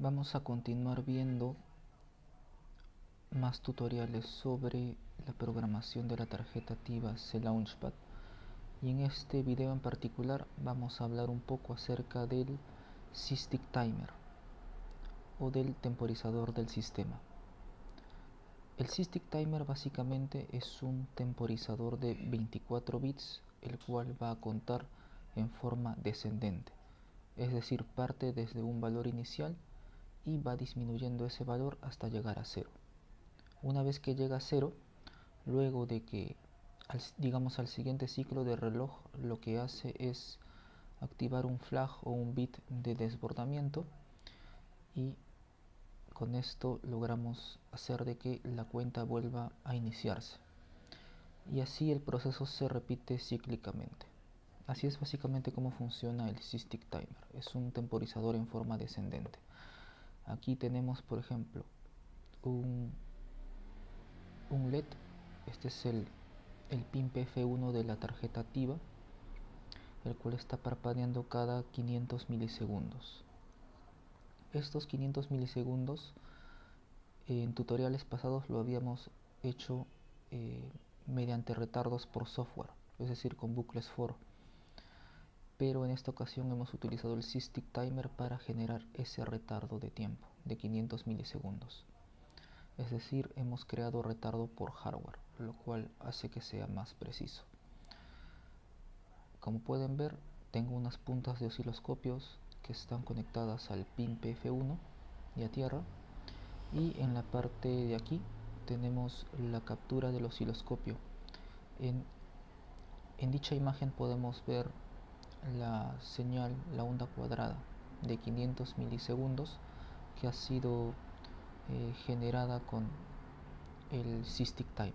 Vamos a continuar viendo más tutoriales sobre la programación de la tarjeta TIVA C-Launchpad, y en este video en particular vamos a hablar un poco acerca del System Timer o del temporizador del sistema. El System Timer básicamente es un temporizador de 24 bits, el cual va a contar en forma descendente, es decir, parte desde un valor inicial y va disminuyendo ese valor hasta llegar a 0. Una vez que llega a 0, luego de que digamos al siguiente ciclo de reloj, lo que hace es activar un flag o un bit de desbordamiento, y con esto logramos hacer de que la cuenta vuelva a iniciarse, y así el proceso se repite cíclicamente. Así es básicamente cómo funciona el System Timer. Es un temporizador en forma descendente. Aquí tenemos, por ejemplo, un LED. Este es el pin PF1 de la tarjeta TIVA, el cual está parpadeando cada 500 milisegundos. Estos 500 milisegundos en tutoriales pasados lo habíamos hecho mediante retardos por software, es decir, con bucles for, pero en esta ocasión hemos utilizado el System Timer para generar ese retardo de tiempo de 500 milisegundos. Es decir, hemos creado retardo por hardware, lo cual hace que sea más preciso. Como pueden ver, tengo unas puntas de osciloscopios que están conectadas al pin PF1 y a tierra, y en la parte de aquí tenemos la captura del osciloscopio. En dicha imagen podemos ver la señal, la onda cuadrada de 500 milisegundos que ha sido generada con el System Timer.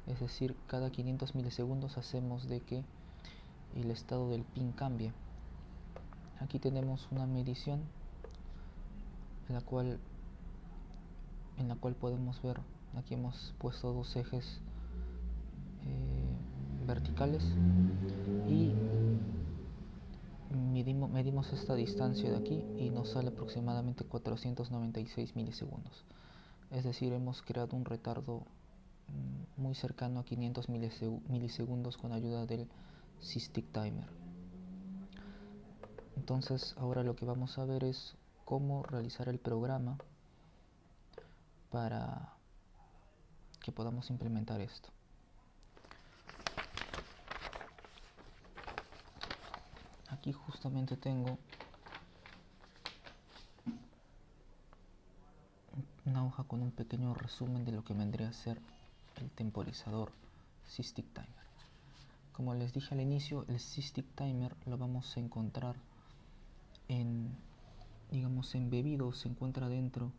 Es decir, cada 500 milisegundos hacemos de que el estado del pin cambie. Aquí tenemos una medición en la cual podemos ver, aquí hemos puesto dos ejes verticales y medimos esta distancia de aquí y nos sale aproximadamente 496 milisegundos. Es decir, hemos creado un retardo muy cercano a 500 milisegundos con ayuda del System Timer. Entonces ahora lo que vamos a ver es cómo realizar el programa para que podamos implementar esto. Aquí justamente tengo una hoja con un pequeño resumen de lo que vendría a ser el temporizador System Timer. Como les dije al inicio, el System Timer lo vamos a encontrar embebido, se encuentra dentro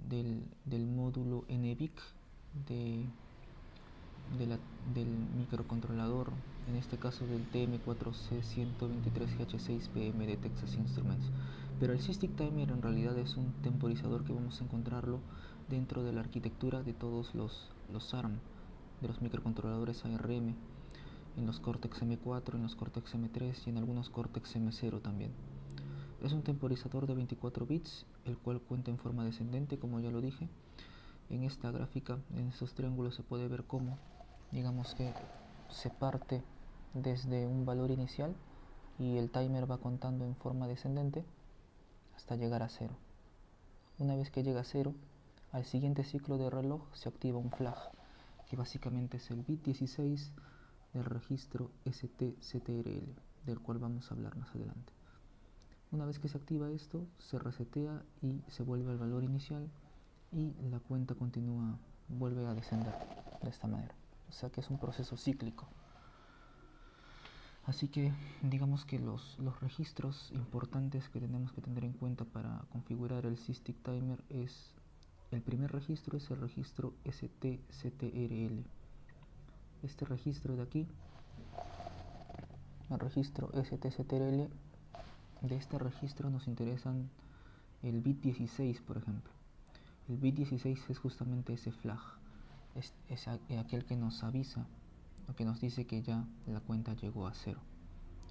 del módulo NVIC del microcontrolador, en este caso del TM4C123GH6PM de Texas Instruments. Pero el System Timer en realidad es un temporizador que vamos a encontrarlo dentro de la arquitectura de todos los ARM, de los microcontroladores ARM, en los Cortex M4, en los Cortex M3 y en algunos Cortex M0 también. Es un temporizador de 24 bits, el cual cuenta en forma descendente, como ya lo dije. En esta gráfica, en estos triángulos, se puede ver cómo, digamos que se parte desde un valor inicial y el timer va contando en forma descendente hasta llegar a 0. Una vez que llega a 0, al siguiente ciclo de reloj se activa un flag, que básicamente es el bit 16 del registro ST-CTRL, del cual vamos a hablar más adelante. Una vez que se activa esto, se resetea y se vuelve al valor inicial, y la cuenta continúa, vuelve a descender de esta manera. O sea que es un proceso cíclico. Así que digamos que los registros importantes que tenemos que tener en cuenta para configurar el System Timer es: el primer registro es el registro ST-CTRL. Este registro de aquí, el registro ST-CTRL, de este registro nos interesan el bit 16, por ejemplo. El bit 16 es justamente ese flag, es aquel que nos avisa o que nos dice que ya la cuenta llegó a 0.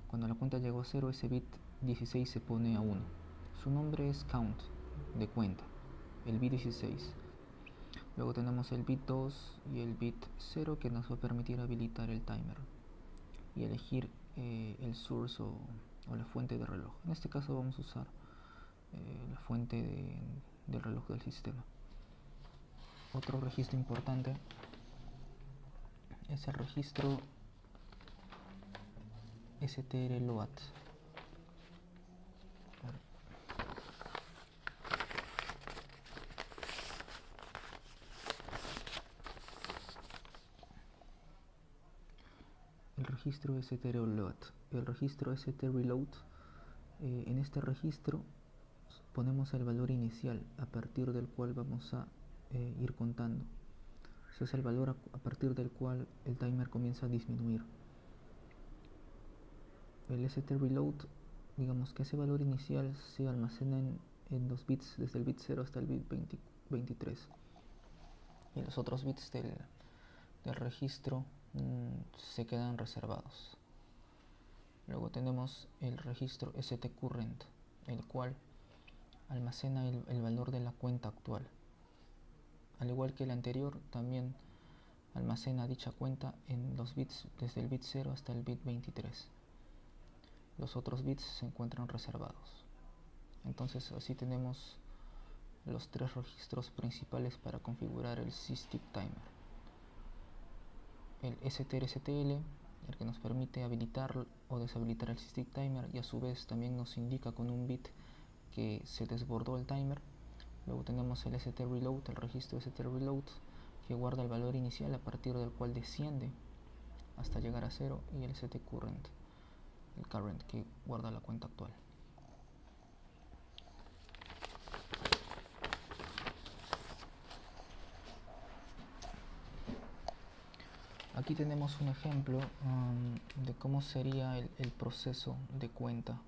Cuando la cuenta llegó a 0, ese bit 16 se pone a 1, su nombre es count, de cuenta, el bit 16. Luego tenemos el bit 2 y el bit 0 que nos va a permitir habilitar el timer y elegir el source o la fuente de reloj. En este caso vamos a usar la fuente del reloj del sistema. Otro registro importante es el registro strload. El registro strload. El registro strreload. En este registro ponemos el valor inicial a partir del cual vamos a ir contando. Ese es el valor a partir del cual el timer comienza a disminuir. El strreload, digamos que ese valor inicial se almacena en los bits, desde el bit 0 hasta el bit 23. Y los otros bits del registro se quedan reservados. Luego tenemos el registro stcurrent, el cual almacena el valor de la cuenta actual. Al igual que el anterior, también almacena dicha cuenta en los bits desde el bit 0 hasta el bit 23. Los otros bits se encuentran reservados. Entonces así tenemos los tres registros principales para configurar el SysTick Timer. El strstl, el que nos permite habilitar o deshabilitar el SysTick Timer, y a su vez también nos indica con un bit que se desbordó el timer. Luego tenemos el strreload, el registro strreload, que guarda el valor inicial a partir del cual desciende hasta llegar a 0, y el stcurrent, el current, que guarda la cuenta actual. Aquí tenemos un ejemplo de cómo sería el proceso de cuenta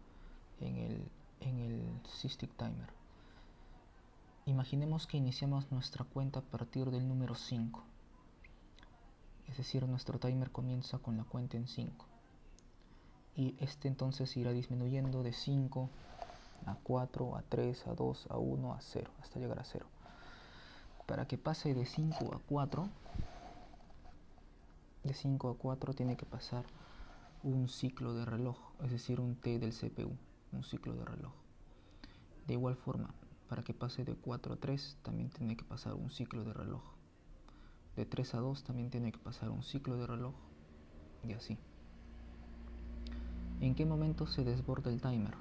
en el SysTick Timer. Imaginemos que iniciamos nuestra cuenta a partir del número 5. Es decir, nuestro timer comienza con la cuenta en 5. Y este entonces irá disminuyendo de 5 a 4, a 3, a 2, a 1, a 0, hasta llegar a 0. Para que pase de 5 a 4, tiene que pasar un ciclo de reloj, es decir, un T del CPU, un ciclo de reloj. De igual forma, para que pase de 4 a 3 también tiene que pasar un ciclo de reloj. De 3 a 2 también tiene que pasar un ciclo de reloj, y así. ¿En qué momento se desborda el timer?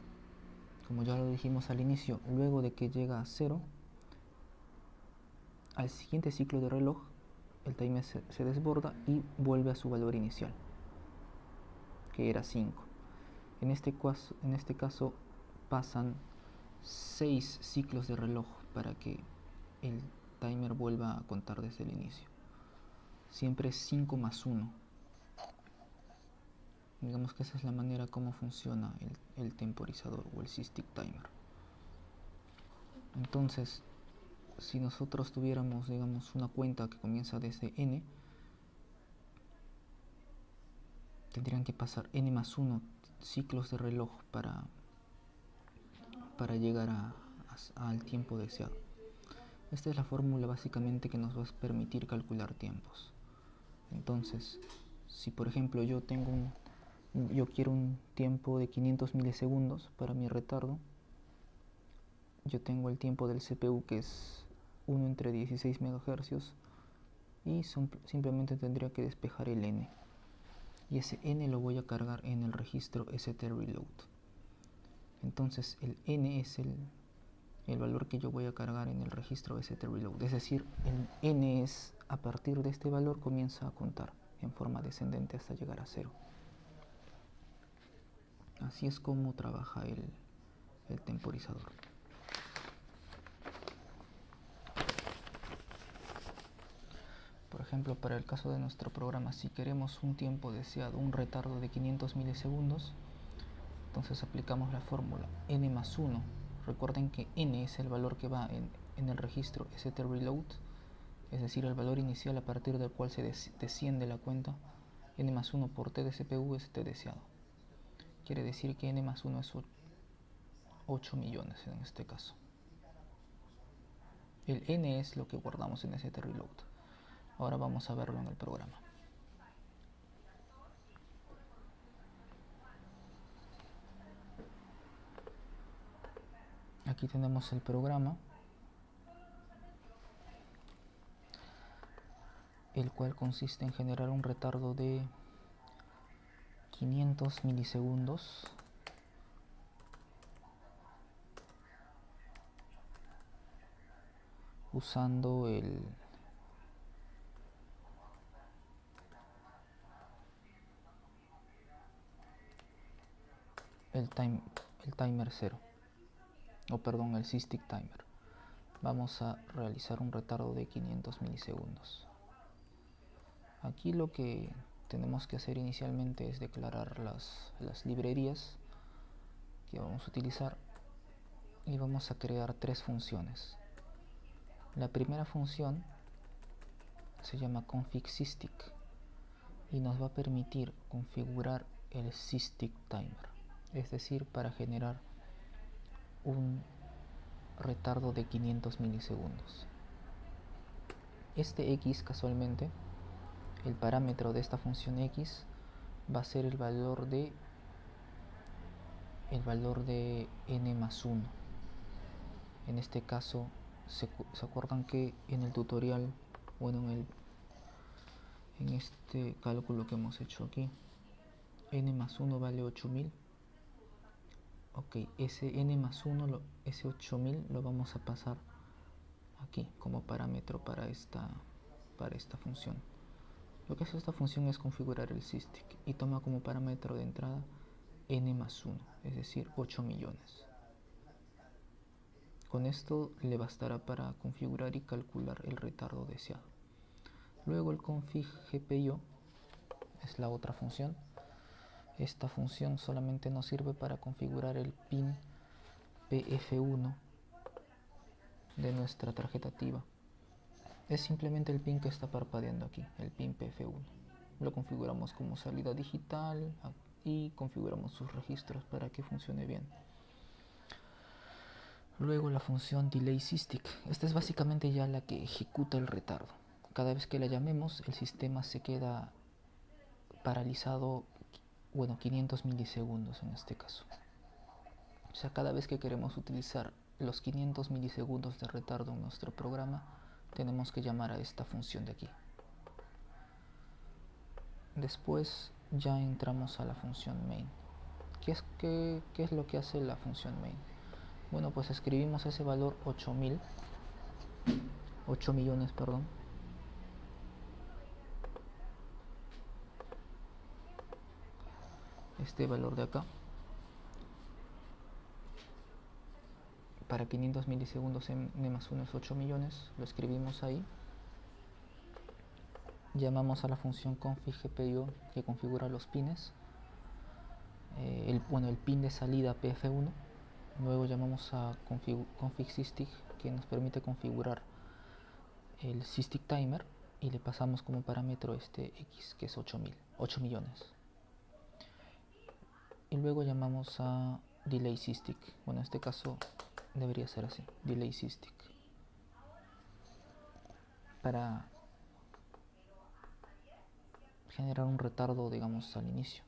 Como ya lo dijimos al inicio, luego de que llega a 0, al siguiente ciclo de reloj, el timer se desborda y vuelve a su valor inicial, que era 5. En este caso pasan 6 ciclos de reloj para que el timer vuelva a contar desde el inicio. Siempre es 5 más 1. Digamos que esa es la manera como funciona el temporizador o el SysTick Timer. Entonces, si nosotros tuviéramos, digamos, una cuenta que comienza desde n, tendrían que pasar n más 1 ciclos de reloj para llegar al tiempo deseado. Esta es la fórmula básicamente que nos va a permitir calcular tiempos. Entonces, si por ejemplo yo quiero un tiempo de 500 milisegundos para mi retardo, yo tengo el tiempo del CPU, que es 1 entre 16 MHz, y simplemente tendría que despejar el n, y ese n lo voy a cargar en el registro strreload. Entonces el n es el valor que yo voy a cargar en el registro strreload, es decir, el n es, a partir de este valor comienza a contar en forma descendente hasta llegar a 0. Así es como trabaja el temporizador. Por ejemplo, para el caso de nuestro programa, si queremos un tiempo deseado, un retardo de 500 milisegundos, entonces aplicamos la fórmula n más 1. Recuerden que n es el valor que va en el registro strreload, es decir, el valor inicial a partir del cual se desciende la cuenta. N más 1 por t de CPU es t deseado. Quiere decir que n más 1 es 8. 8 millones en este caso. El n es lo que guardamos en ese reload. Ahora vamos a verlo en el programa. Aquí tenemos el programa, el cual consiste en generar un retardo de 500 milisegundos usando el timer 0, o perdón, el SysTick timer. Vamos a realizar un retardo de 500 milisegundos. Aquí lo que tenemos que hacer inicialmente es declarar las librerías que vamos a utilizar y vamos a crear tres funciones. La primera función se llama config_systic y nos va a permitir configurar el SysTick timer, es decir, para generar un retardo de 500 milisegundos. Este x, casualmente, el parámetro de esta función x va a ser el valor de n más 1. En este caso, ¿se acuerdan que en el tutorial, bueno, en este cálculo que hemos hecho aquí, n más 1 vale 8000? Ok, ese n más 1, ese 8000 lo vamos a pasar aquí como parámetro para esta función. Lo que hace esta función es configurar el SysTick y toma como parámetro de entrada n más 1, es decir, 8 millones. Con esto le bastará para configurar y calcular el retardo deseado. Luego el config_gpio es la otra función. Esta función solamente nos sirve para configurar el pin PF1 de nuestra tarjeta activa. Es simplemente el pin que está parpadeando aquí, el pin PF1. Lo configuramos como salida digital y configuramos sus registros para que funcione bien. Luego la función delaySysTick. Esta es básicamente ya la que ejecuta el retardo. Cada vez que la llamemos, el sistema se queda paralizado, 500 milisegundos en este caso. O sea, cada vez que queremos utilizar los 500 milisegundos de retardo en nuestro programa, tenemos que llamar a esta función de aquí. Después ya entramos a la función main. ¿Qué es lo que hace la función main? Bueno, pues escribimos ese valor 8 millones, perdón. Este valor de acá. Para 500 milisegundos n más 1 es 8 millones. Lo escribimos ahí. Llamamos a la función config_gpio que configura los pines. El pin de salida PF1. Luego llamamos a config_systic que nos permite configurar el SysTick timer y le pasamos como parámetro este x que es 8 millones. Y luego llamamos a delaySysTick. Bueno, en este caso debería ser así, delaySysTick, para generar un retardo, digamos, al inicio.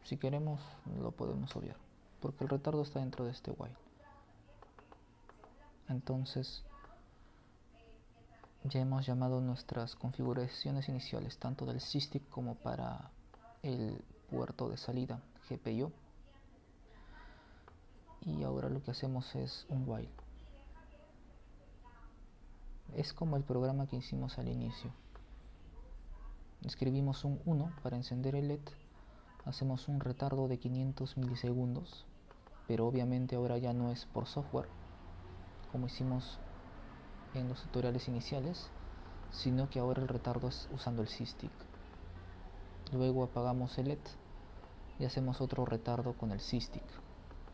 Si queremos lo podemos obviar porque el retardo está dentro de este while. Entonces ya hemos llamado nuestras configuraciones iniciales tanto del SysTick como para el puerto de salida GPIO, y ahora lo que hacemos es un while. Es como el programa que hicimos al inicio. Escribimos un 1 para encender el LED, hacemos un retardo de 500 milisegundos, pero obviamente ahora ya no es por software como hicimos en los tutoriales iniciales, sino que ahora el retardo es usando el SysTick. Luego apagamos el LED y hacemos otro retardo con el SysTick,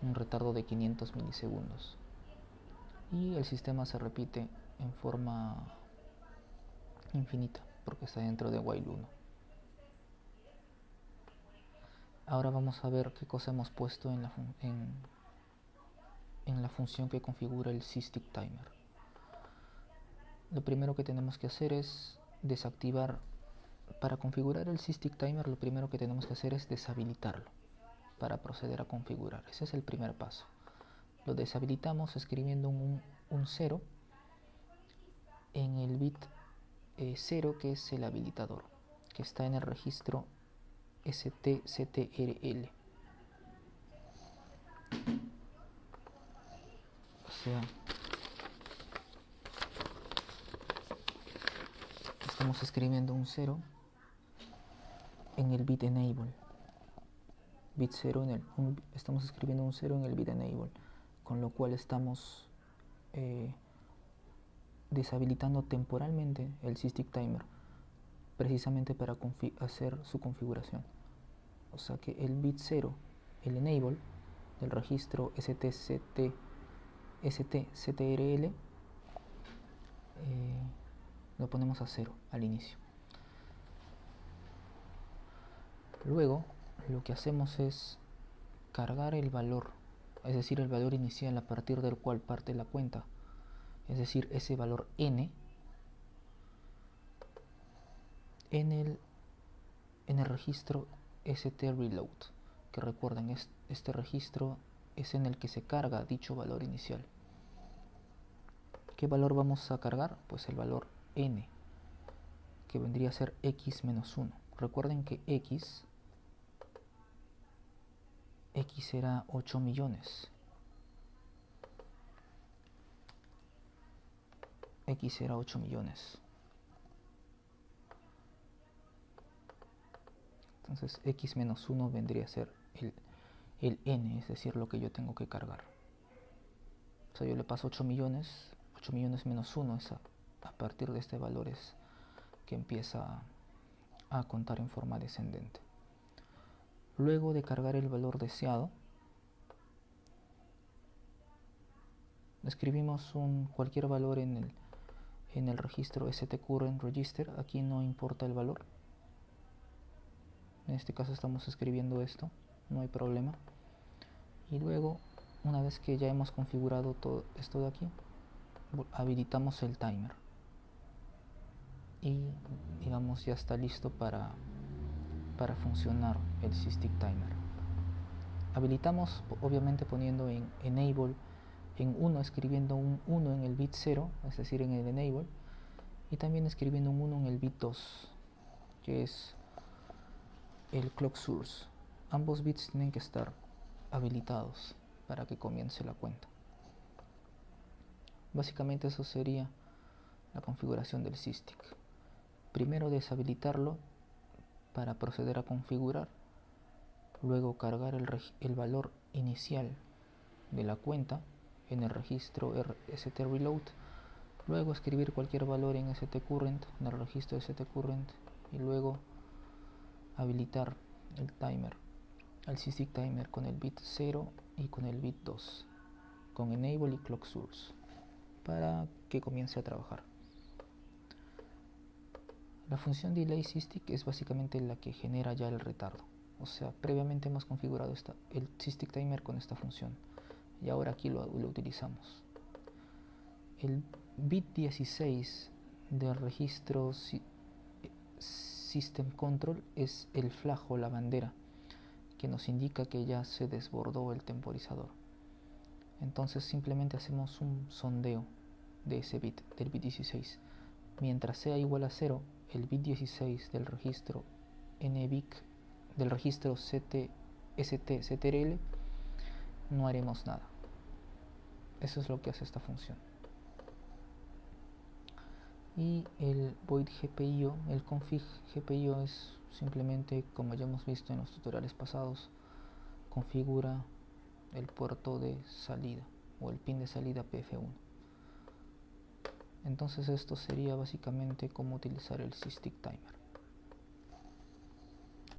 un retardo de 500 milisegundos, y el sistema se repite en forma infinita porque está dentro de while 1. Ahora vamos a ver qué cosa hemos puesto en la función que configura el Sysdig Timer. Lo primero que tenemos que hacer es desactivar. Para configurar el Sysdig Timer, lo primero que tenemos que hacer es deshabilitarlo para proceder a configurar. Ese es el primer paso. Lo deshabilitamos escribiendo un 0 en el bit 0, que es el habilitador, que está en el registro STCTRL. O sea, estamos escribiendo un 0 en el bit enable. Bit 0 estamos escribiendo un 0 en el bit enable, con lo cual estamos deshabilitando temporalmente el Sysdig Timer, precisamente para hacer su configuración. O sea que el bit 0, el enable del registro STCTRL, lo ponemos a 0 al inicio. Luego lo que hacemos es cargar el valor, es decir, el valor inicial a partir del cual parte la cuenta, es decir, ese valor n, en el registro STReload, que recuerden, este registro es en el que se carga dicho valor inicial. ¿Qué valor vamos a cargar? Pues el valor n, que vendría a ser x menos 1. Recuerden que x será 8 millones. X será 8 millones. Entonces x menos 1 vendría a ser el n, es decir, lo que yo tengo que cargar. O sea, yo le paso 8 millones menos 1 es a partir de este valor es que empieza a contar en forma descendente. Luego de cargar el valor deseado, escribimos cualquier valor en el registro stcurrent register. Aquí no importa el valor. En este caso estamos escribiendo esto, no hay problema. Y luego, una vez que ya hemos configurado todo esto de aquí, habilitamos el timer. Y digamos ya está listo para funcionar el Sysdig Timer. Habilitamos obviamente poniendo en enable en 1, escribiendo un 1 en el bit 0, es decir, en el enable, y también escribiendo un 1 en el bit 2, que es el clock source. Ambos bits tienen que estar habilitados para que comience la cuenta. Básicamente eso sería la configuración del Sysdig. Primero deshabilitarlo para proceder a configurar, luego cargar el valor inicial de la cuenta en el registro STReload, luego escribir cualquier valor en stcurrent, en el registro stcurrent, y luego habilitar el timer, el Sysdig Timer con el bit 0 y con el bit 2, con enable y clock source, para que comience a trabajar. La función delay Sysdig es básicamente la que genera ya el retardo. O sea, previamente hemos configurado el Sysdig Timer con esta función y ahora aquí lo utilizamos. El bit 16 del registro System Control es el flag o la bandera que nos indica que ya se desbordó el temporizador. Entonces simplemente hacemos un sondeo de ese bit, del bit 16. Mientras sea igual a 0, el bit 16 del registro NBIC, del registro STCTRL, no haremos nada. Eso es lo que hace esta función. Y el void GPIO, el config GPIO es simplemente, como ya hemos visto en los tutoriales pasados, configura el puerto de salida o el pin de salida PF1. Entonces esto sería básicamente cómo utilizar el Sysdig Timer.